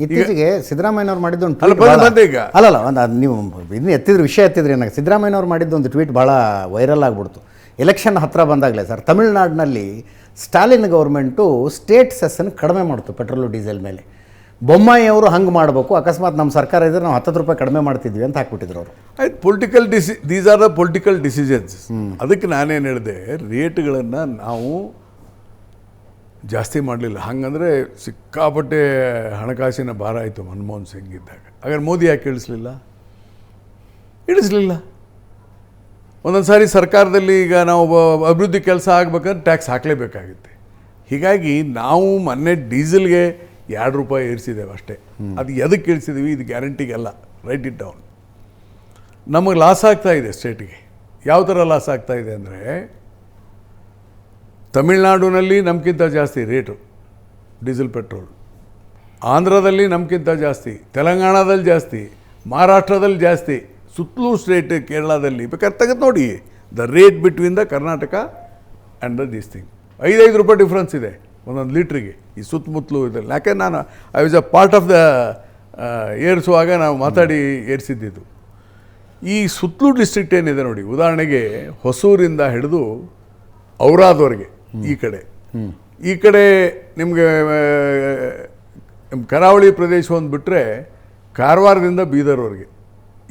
ಇತ್ತೀಚೆಗೆ ಸಿದ್ದರಾಮಯ್ಯನವ್ರು ಮಾಡಿದ್ದು ಒಂದು ಅಲ್ಲ ಟ್ವೀಟ್ ಬಂದೆ ಈಗ ಅಲ್ಲಲ್ಲ ಒಂದು ನೀವು ಇದನ್ನ ಎತ್ತಿದ್ರೆ ವಿಷಯ ಎತ್ತಿದ್ರಿ ನನಗೆ ಸಿದ್ದರಾಮಯ್ಯನವ್ರು ಮಾಡಿದ್ದು ಒಂದು ಟ್ವೀಟ್ ಭಾಳ ವೈರಲ್ ಆಗಿಬಿಡ್ತು. ಎಲೆಕ್ಷನ್ ಹತ್ತಿರ ಬಂದಾಗಲೇ ಸರ್, ತಮಿಳ್ನಾಡಿನಲ್ಲಿ ಸ್ಟಾಲಿನ್ ಗೌರ್ಮೆಂಟು ಸ್ಟೇಟ್ ಸೆಸ್ಸನ್ನು ಕಡಿಮೆ ಮಾಡ್ತು ಪೆಟ್ರೋಲು ಡೀಸೆಲ್ ಮೇಲೆ. ಬೊಮ್ಮಾಯಿ ಅವರು ಹಂಗೆ ಮಾಡಬೇಕು, ಅಕಸ್ಮಾತ್ ನಮ್ಮ ಸರ್ಕಾರ ಇದ್ದರೆ ನಾವು 10 ರೂಪಾಯಿ ಕಡಿಮೆ ಮಾಡ್ತಿದ್ವಿ ಅಂತ ಹಾಕ್ಬಿಟ್ಟಿದ್ರು ಅವರು. ಆಯ್ತು, these are the political decisions. ಅದಕ್ಕೆ ನಾನೇನು ಹೇಳಿದೆ, ರೇಟ್ಗಳನ್ನು ನಾವು ಜಾಸ್ತಿ ಮಾಡಲಿಲ್ಲ. ಹಾಗಂದರೆ ಸಿಕ್ಕಾಪಟ್ಟೆ ಹಣಕಾಸಿನ ಭಾರ ಆಯಿತು ಮನಮೋಹನ್ ಸಿಂಗ್ ಇದ್ದಾಗ. ಹಾಗಾದ್ರೆ ಮೋದಿ ಯಾಕೆ ಇಳಿಸ್ಲಿಲ್ಲ? ಒಂದೊಂದು ಸಾರಿ ಸರ್ಕಾರದಲ್ಲಿ ಈಗ ನಾವು ಅಭಿವೃದ್ಧಿ ಕೆಲಸ ಆಗ್ಬೇಕಂದ್ರೆ ಟ್ಯಾಕ್ಸ್ ಹಾಕಲೇಬೇಕಾಗುತ್ತೆ. ಹೀಗಾಗಿ ನಾವು ಮೊನ್ನೆ ಡೀಸೆಲ್ಗೆ 2 ರೂಪಾಯಿ ಏರಿಸಿದ್ದೇವೆ ಅಷ್ಟೇ. ಅದು ಎದಕ್ಕೆ ಇಳಿಸಿದ್ದೀವಿ? ಇದು ಗ್ಯಾರಂಟಿಗೆಲ್ಲ. Write it down. ನಮಗೆ ಲಾಸ್ ಆಗ್ತಾಯಿದೆ ಸ್ಟೇಟಿಗೆ. ಯಾವ ಥರ ಲಾಸ್ ಆಗ್ತಾಯಿದೆ ಅಂದರೆ, ತಮಿಳ್ನಾಡಿನಲ್ಲಿ ನಮಗಿಂತ ಜಾಸ್ತಿ ರೇಟು ಡೀಸೆಲ್ ಪೆಟ್ರೋಲ್, ಆಂಧ್ರದಲ್ಲಿ ನಮಗಿಂತ ಜಾಸ್ತಿ, ತೆಲಂಗಾಣದಲ್ಲಿ ಜಾಸ್ತಿ, ಮಹಾರಾಷ್ಟ್ರದಲ್ಲಿ ಜಾಸ್ತಿ, ಸುತ್ತಲೂ ಸ್ಟೇಟ್ ಕೇರಳದಲ್ಲಿ ಬೇಕಾದ್ರೆ ತೆಗೆದು ನೋಡಿ the rate between the Karnataka and this thing. 5 ರೂಪಾಯಿ ಡಿಫ್ರೆನ್ಸ್ ಇದೆ ಒಂದೊಂದು ಲೀಟ್ರಿಗೆ ಈ ಸುತ್ತಮುತ್ತಲೂ ಇದೆಲ್ಲ. ಯಾಕೆ ನಾನು I was a part of the ಏರಿಸುವಾಗ ನಾವು ಮಾತಾಡಿ ಏರಿಸಿದ್ದಿದ್ದು. ಈ ಸುತ್ತಲೂ ಡಿಸ್ಟ್ರಿಕ್ಟ್ ಏನಿದೆ ನೋಡಿ, ಉದಾಹರಣೆಗೆ ಹೊಸೂರಿಂದ ಹಿಡಿದು ಔರಾದವರೆಗೆ ಈ ಕಡೆ ನಿಮಗೆ ಕರಾವಳಿ ಪ್ರದೇಶ ಒಂದು ಬಿಟ್ಟರೆ ಕಾರವಾರದಿಂದ ಬೀದರ್ವರೆಗೆ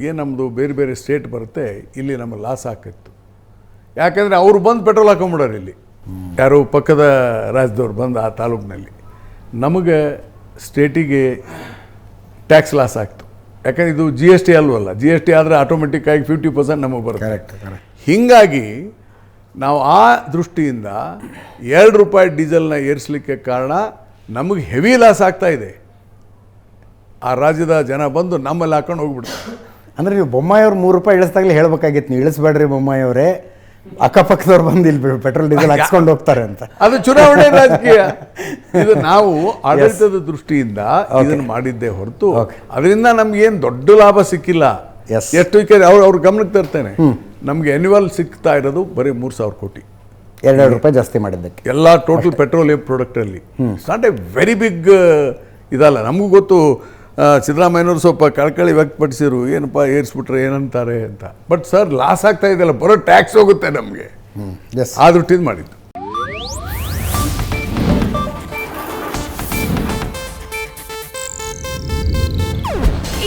ಏನು ನಮ್ಮದು ಬೇರೆ ಬೇರೆ ಸ್ಟೇಟ್ ಬರುತ್ತೆ, ಇಲ್ಲಿ ನಮಗೆ ಲಾಸ್ ಆಗ್ತಿತ್ತು. ಯಾಕೆಂದರೆ ಅವರು ಬಂದು ಪೆಟ್ರೋಲ್ ಹಾಕೊಂಬಿಡೋರು ಇಲ್ಲಿ, ಯಾರು ಪಕ್ಕದ ರಾಜ್ಯದವ್ರು ಬಂದು ಆ ತಾಲೂಕಿನಲ್ಲಿ. ನಮಗೆ ಸ್ಟೇಟಿಗೆ ಟ್ಯಾಕ್ಸ್ ಲಾಸ್ ಆಗ್ತು. ಯಾಕಂದರೆ ಇದು GST ಅಲ್ವಲ್ಲ. GST ಆದರೆ ಆಟೋಮೆಟಿಕ್ಕಾಗಿ 50% ನಮಗೆ ಬರುತ್ತೆ. ಕರೆಕ್ಟ್. ಹೀಗಾಗಿ ನಾವು ಆ ದೃಷ್ಟಿಯಿಂದ 2 ರೂಪಾಯಿ ಡೀಸೆಲ್ನ ಏರಿಸಲಿಕ್ಕೆ ಕಾರಣ ನಮಗೆ ಹೆವಿ ಲಾಸ್ ಆಗ್ತಾಯಿದೆ. ಆ ರಾಜ್ಯದ ಜನ ಬಂದು ನಮ್ಮಲ್ಲಿ ಹಾಕೊಂಡು ಹೋಗ್ಬಿಡ್ತಾರೆ. ಅಂದರೆ ನೀವು ಬೊಮ್ಮಾಯಿ ಅವ್ರು 3 ರೂಪಾಯಿ ಇಳಿಸ್ದಾಗಲೇ ಹೇಳ್ಬೇಕಾಗಿತ್ತು, ನೀವು ಇಳಿಸ್ಬೇಡ್ರಿ ಬೊಮ್ಮಾಯಿ ಅವರೇ, ಅಕ್ಕಪಕ್ಕದವ್ರು ಬಂದು ಇಲ್ಲಿ ಪೆಟ್ರೋಲ್ ಡೀಸೆಲ್ ಹಾಕ್ಸ್ಕೊಂಡು ಹೋಗ್ತಾರೆ ಅಂತ. ಅದು ಚುನಾವಣೆ ರಾಜಕೀಯ. ಇದು ನಾವು ಆಡಳಿತದ ದೃಷ್ಟಿಯಿಂದ ಇದನ್ನು ಮಾಡಿದ್ದೇ ಹೊರತು ಅದರಿಂದ ನಮ್ಗೇನು ದೊಡ್ಡ ಲಾಭ ಸಿಕ್ಕಿಲ್ಲ. ಎಷ್ಟು ಅವ್ರ ಗಮನಕ್ಕೆ ತರ್ತೇನೆ, ನಮಗೆ ಆ್ಯನ್ಯುವಲ್ ಸಿಗ್ತಾ ಇರೋದು ಬರೀ 3,000 ಕೋಟಿ. 2 ರೂಪಾಯಿ ಜಾಸ್ತಿ ಮಾಡಿದ್ದಕ್ಕೆ ಎಲ್ಲ ಟೋಟಲ್ ಪೆಟ್ರೋಲಿಯಂ ಪ್ರಾಡಕ್ಟಲ್ಲಿ. It's not a very big ಇದಲ್ಲ. ನಮಗೂ ಗೊತ್ತು ಸಿದ್ದರಾಮಯ್ಯನವರು ಸ್ವಲ್ಪ ಕಳಕಳಿ ವ್ಯಕ್ತಪಡಿಸಿದ್ರು, ಏನಪ್ಪ ಏರಿಸ್ಬಿಟ್ರೆ ಏನಂತಾರೆ ಅಂತ. ಬಟ್ ಸರ್, ಲಾಸ್ ಆಗ್ತಾ ಇದೆಯಲ್ಲ, ಬರೋ ಟ್ಯಾಕ್ಸ್ ಹೋಗುತ್ತೆ ನಮಗೆ. ಆ ದೃಷ್ಟಿಯಿಂದ ಮಾಡಿದ್ದು.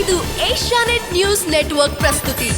ಇದು ಏಷ್ಯಾನೆಟ್ ನ್ಯೂಸ್ ನೆಟ್ವರ್ಕ್ ಪ್ರಸ್ತುತಿ.